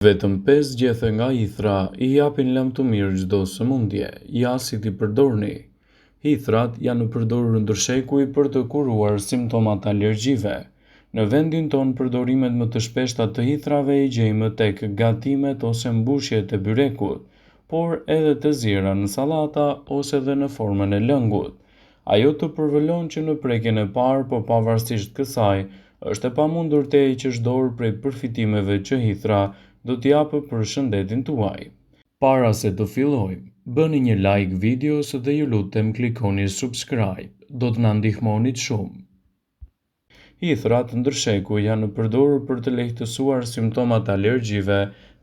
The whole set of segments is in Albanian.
Vetëm 5 gjethe nga hithra I japin lëmë të mirë çdo sëmundje, ja si t'i përdorni. Hithrat janë përdorur ndërshekuj për të kuruar simptomat alergjive. Në vendin tonë përdorimet më të shpeshta të hithrave I gjejmë tek gatimet ose mbushjet e byrekut, por edhe të zjera në sallata ose edhe në formën e lëngut. Ajo të përvëlon që në prekjen e parë, po pavarësisht kësaj, është e pamundur të heqësh dorë prej përfitimeve që hithra do t'i japë për shëndetin tuaj. Para se të fillojmë, bëni një like videos dhe ju lutem klikoni subscribe, do të na ndihmonit shumë. Hithrat ndërshekuj janë përdorur për të lehtësuar simptomat alergjive,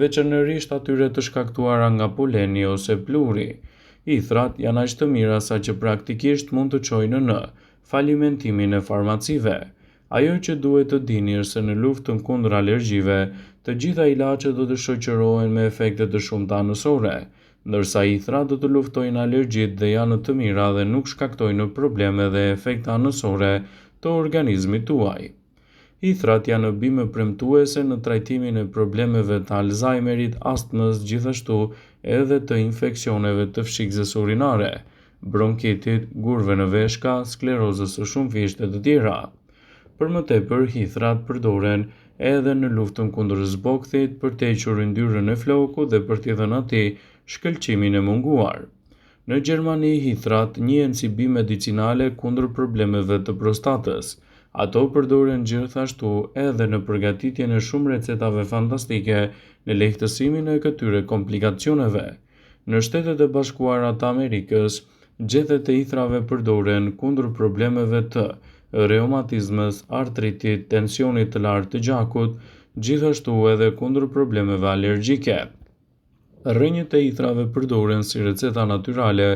veçanërisht atyre të shkaktuara nga poleni ose pluri. Hithrat janë aq të mira sa që praktikisht mund të çojnë në falimentimin e farmacive. Ajo që duhet të dini është se në luftën kundër alergjive, të gjitha ilaçet do të shoqërohen me efekte të shumta anësore, ndërsa hithrat do të luftojnë alergjitë dhe janë të mira dhe nuk shkaktojnë probleme dhe efekte anësore të organizmit tuaj. Hithrat janë bime premtuese në trajtimin e problemeve të Alzheimerit, astmës, gjithashtu edhe të infeksioneve të fshikjes urinare, bronkitit, gurve në veshka, sklerozës së shumëfishtë e të tjera. Për më tepër, hithrat përdoren edhe në luftën kundër zbokthit, për të hequr yndyrën e flokut dhe për t'i dhënë atij shkëlqimin e munguar. Në Gjermani, hithrat njihen si bimë medicinale kundër problemeve të prostatës. Ato përdoren gjithashtu edhe në përgatitjen e shumë recetave fantastike në lehtësimin e këtyre komplikacioneve. Në Shtetet e Bashkuara të Amerikës, gjethet e hithrave përdoren kundër problemeve të reumatizmës, artritit, tensionit të lartë të gjakut, gjithashtu edhe kundër problemeve alergjike. Rrënjët e hithrave përdoren si receta natyrale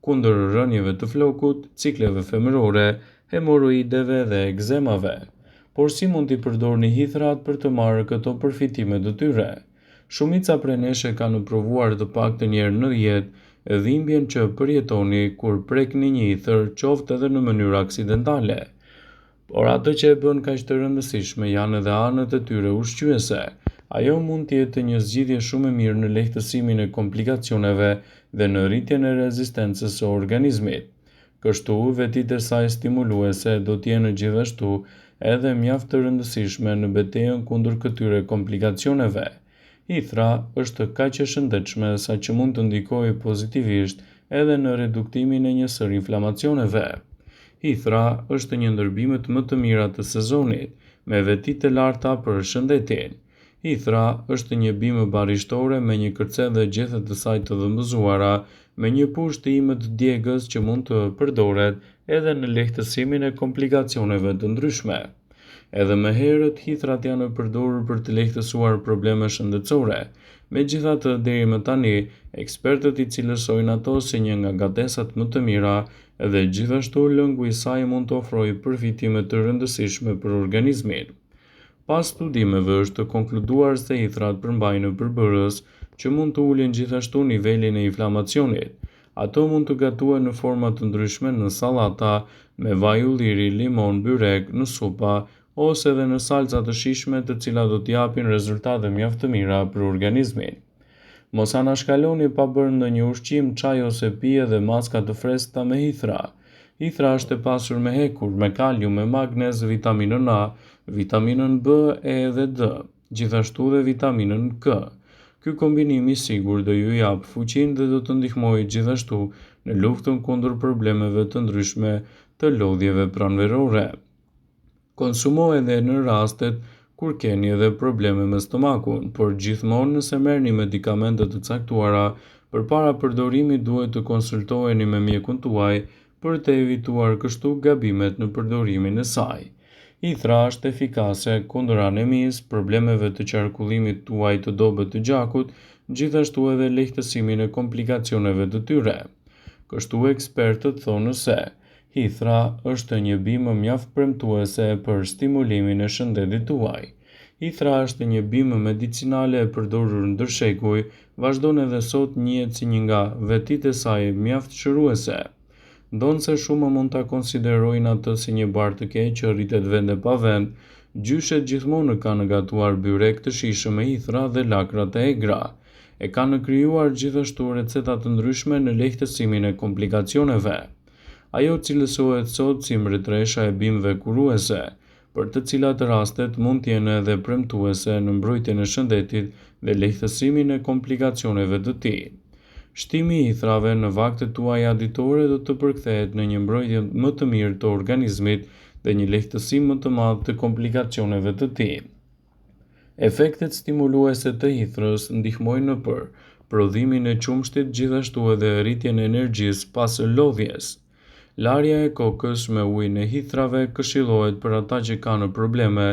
kundër rënjeve të flokut, cikleve femërore, hemoroideve dhe ekzemave. Por si mund t'i përdorni hithrat për të marrë këto përfitime të tyre? Shumica prej nesh e kanë provuar të paktën një herë në jetë dhimbjen që përjetoni kur prekni një hitër, qoftë edhe në mënyrë aksidentale. Por ato që e bën kaq të rëndësishme janë edhe anët e tyre ushqyese. Ajo mund të jetë një zgjidhje shumë e mirë në lehtësimin e komplikacioneve dhe në rritjen e rezistencës së organizmit. Kështu, vetitë e saj stimuluese do të jenë gjithashtu edhe mjaft të rëndësishme në betejën kundër këtyre komplikacioneve. Hithra është kaq e shëndetshme sa që mund të ndikojë pozitivisht edhe në reduktimin e një sëri inflamacioneve. Hithra është një ndër bimet më të mira të sezonit, me veti të larta për shëndetin. Hithra është një bimë barishtore me një kërcedhë dhe gjethe të saj të dhëmbëzuara, me një pushtë të imët djegës që mund të përdoret edhe në lehtësimin e komplikacioneve të ndryshme. Edhe më herët, hithrat janë përdorur për të lehtësuar probleme shëndetësore. Megjithatë, deri më tani, ekspertët I cilësojnë ato si një nga gatesat më të mira dhe gjithashtu lëngu I saj mund të ofrojë përfitime të rëndësishme për organizmin. Pas studimeve është konkluduar se hithrat përmbajnë përbërës që mund të ulin gjithashtu nivelin e inflamacionit. Ato mund të gatuhen në forma të ndryshme në sallata, me vaj ulliri, limon, byrek, në supa, ose edhe në salca të shijshme të cilat do t'japin rezultate mjaft të mira për organizmin. Mos anashkaloni pa bërë ndonjë ushqim, çaj ose pije dhe maska të freskëta me hithra. Hithra është e pasur me hekur, me kalium, me magnez, vitaminën A, vitaminën B, E dhe D, gjithashtu dhe vitaminën K. Ky kombinim I sigurt do ju jap fuqinë dhe do të ndihmojë gjithashtu në luftën kundër problemeve të ndryshme të lodhjeve pranverore. Konsumo edhe në rastet kur keni edhe probleme me stomakun, por gjithmonë nëse merrni medikamente të caktuara, përpara përdorimit duhet të konsultoheni me mjekun tuaj për të evituar kështu gabimet në përdorimin e saj. Hithra është efikase kundër anemisë, problemeve të qarkullimit tuaj të dobët të gjakut, gjithashtu edhe lehtësimin e komplikacioneve të tyre. Kështu ekspertët thonë se hithra është një bimë mjaft premtuese për stimulimin e shëndetit tuaj. Hithra është një bimë medicinale e përdorur ndërshekuj, vazhdon edhe sot njihet si një nga vetitë e saj mjaft shëruese. Ndonse shumë mund ta konsiderojnë atë si një bar të keq që rritet vende pa vend, Gjyshet gjithmonë kanë gatuar byrek të shijshëm me hithra dhe lakra të egra. E kanë krijuar gjithashtu receta të ndryshme në lehtësimin e komplikacioneve. Ajo cilësohet sot si mbretëresha e bimëve kuruese, për të cilat rastet mund të jenë edhe premtuese në mbrojtjen e shëndetit dhe lehtësimin e komplikacioneve të tij. Shtimi i hithrave në vaktet tuaja ditore do të përkthehet në një mbrojtje më të mirë të organizmit dhe një lehtësim më të madh të komplikacioneve të tij. Efektet stimuluese të hithrës ndihmojnë në prodhimin e qumshtit, gjithashtu edhe rritjen e energjisë pas lodhjes. Larja e kokës me ujin e hithrave këshillohet për ata që kanë probleme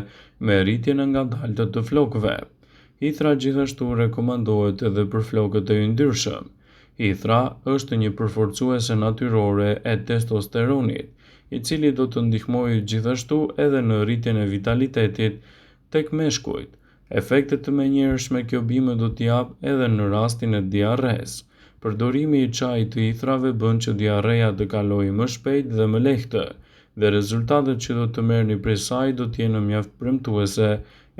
me rritjen e ngadaltë të flokëve. Hithra gjithashtu rekomandohet edhe për flokët e yndyrshëm. Hithra është një përforcuese natyrore e testosteronit, i cili do të ndihmojë gjithashtu edhe në rritjen e vitalitetit tek meshkujt. Efektet të menjëhershme kjo bimë do t'i jap edhe në rastin e diarres. Përdorimi i çajit të hithrave bën që diarreja të kalojë më shpejt dhe më lehtë, dhe rezultatet që do të merrni prej saj do të jenë mjaft premtuese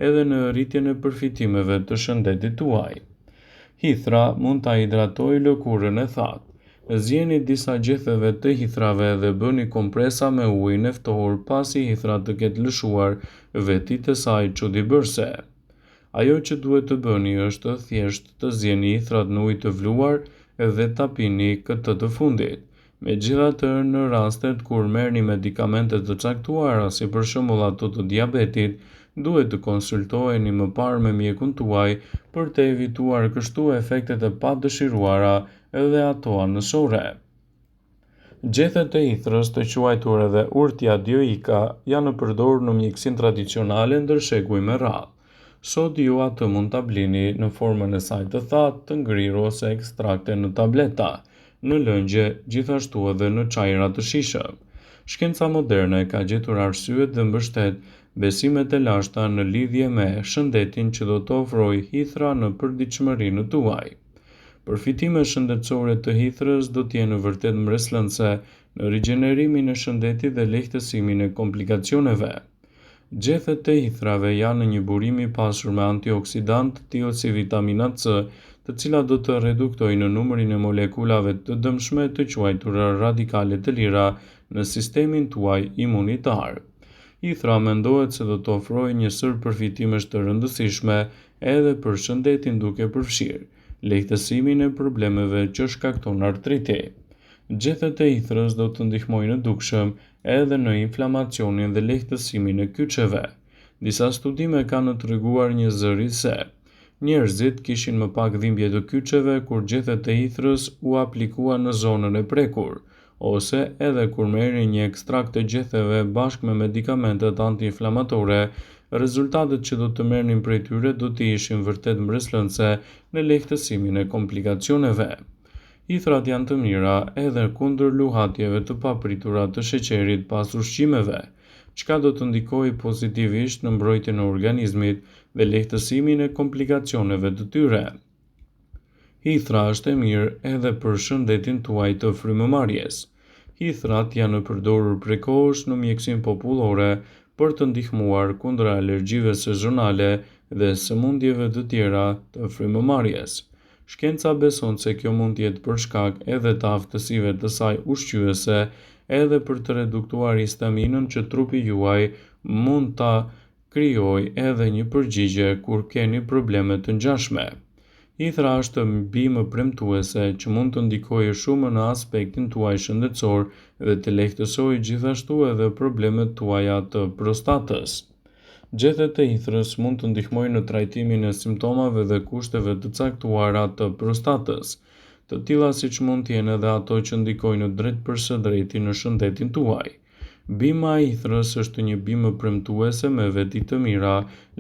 edhe në rritjen e përfitimeve të shëndetit tuaj. Hithra mund ta hidratojë lëkurën e thatë. Zgjeni disa gjetheve të hithrave dhe bëni kompresa me ujë në ftohur pasi hithra të ketë lëshuar vetitë e saj çuditëbërëse. Ajo që duhet të bëni është thjesht të zgjeni hithrat në ujë të vluar dhe ta pini këtë të fundit. Megjithatë, në rastet kur merrni medikamente të caktuara, si për shembull ato të diabetit, duhet të konsultoheni më parë me mjekun tuaj për të evituar kështu efektet e padëshiruara edhe ato anësore. Gjethet e hithrës, të quajtur edhe urtia dioika, janë përdorur në mjekësinë tradicionale ndër shekuj me radhë. Sot ju atë mund ta blini në formën e saj të thatë, të ngrirë ose ekstrakte në tableta, në lëngje, gjithashtu edhe në çajra të shijshëm. Shkenca moderne ka gjetur arsye dhe mbështet besimet e lashta në lidhje me shëndetin që do të ofrojë hithra në përditshmërinë tuaj. Përfitimet shëndetësore të hithrës do të jenë vërtet mbreslënse në rigjenerimin e shëndetit dhe lehtësimin e komplikacioneve. Gjethet e hithrave janë një burim i pasur me antioksidantë të tillë si vitamina C, të cilat do të reduktojnë numrin e molekulave të dëmshme të quajtura radikale të lira në sistemin tuaj imunitar. Hithra mendohet se do të ofrojë një sër përfitimesh të rëndësishme edhe për shëndetin, duke përfshirë lehtësimin e problemeve që shkakton artriti. Gjethet e hithrës do të ndihmojnë në dukshëm edhe në inflamacionin dhe lehtësimin e kyçeve. Disa studime kanë treguar një zëri se njerëzit kishin më pak dhimbje të kyçeve kur gjethet e hithrës u aplikuan në zonën e prekur, ose edhe kur merrnin një ekstrakt të gjetheve bashkë me medikamentet antiinflamatore. Rezultatet që do të merrnin prej tyre do të ishin vërtet mbreslënse në lehtësimin e komplikacioneve. Hithrat janë të mira edhe kundër luhatjeve të papritura të sheqerit pas ushqimeve, çka do të ndikojë pozitivisht në mbrojtjen e organizmit dhe lehtësimin e komplikacioneve të tyre. Hithra është e mirë edhe për shëndetin tuaj të frymëmarrjes. Hithrat janë përdorur prej kohësh në mjekësinë popullore për të ndihmuar kundër alergjive sezonale dhe sëmundjeve të tjera të frymëmarrjes. Shkenca beson se kjo mund të jetë për shkak edhe të aftësive të saj ushqyese, edhe për të reduktuar histaminën që trupi juaj mund ta krijojë edhe një përgjigje kur keni probleme të ngjashme. Hithra është bimë premtuese që mund të ndikojë shumë në aspektin tuaj shëndetësor dhe të lehtësojë gjithashtu edhe problemet tuaja të prostatës. Gjethet e hithrës mund të ndihmojnë në trajtimin e simptomave dhe kushteve të caktuara të prostatës, të tilla siç mund të jenë edhe ato që ndikojnë drejt për së drejti në shëndetin tuaj. Bima e hithrës është një bimë premtuese me veti të mira,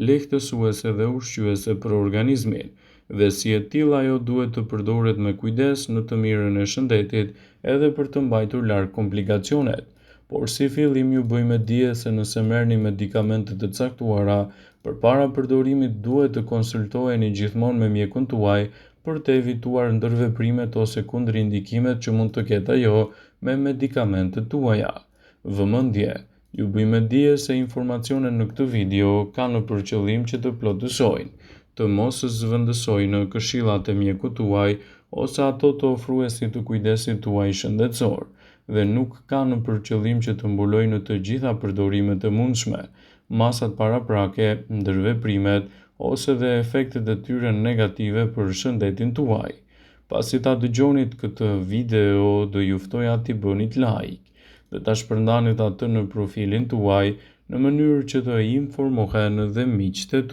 lehtësuese dhe ushqyese për organizmin, dhe si e tillë ajo duhet të përdoret me kujdes në të mirën e shëndetit edhe për të mbajtur larg komplikacionet. Por si fillim ju bëjmë dije se nëse merrni medikamente të caktuara, përpara përdorimit duhet të konsultoheni gjithmonë me mjekun tuaj për të evituar ndërveprimet ose kundërindikimet që mund të ketë ajo me medikamentet tuaja. Vëmendje, Ju bëjmë dije se informacionet në këtë video kanë për qëllim që të plotësojnë, të mos zëvendësojnë këshillat e mjekut tuaj ose ato të ofruesit të kujdesit tuaj shëndetësor, dhe nuk kanë për qëllim që të mbulojnë të gjitha përdorimet e mundshme, masat paraprake, ndërveprimet ose dhe efektet e tyre negative për shëndetin tuaj. Pasi ta dëgjonit këtë video, do ju ftoja t'i bënit like dhe ta shpërndanit atë në profilin tuaj në mënyrë që të informohen dhe miqtë tuaj.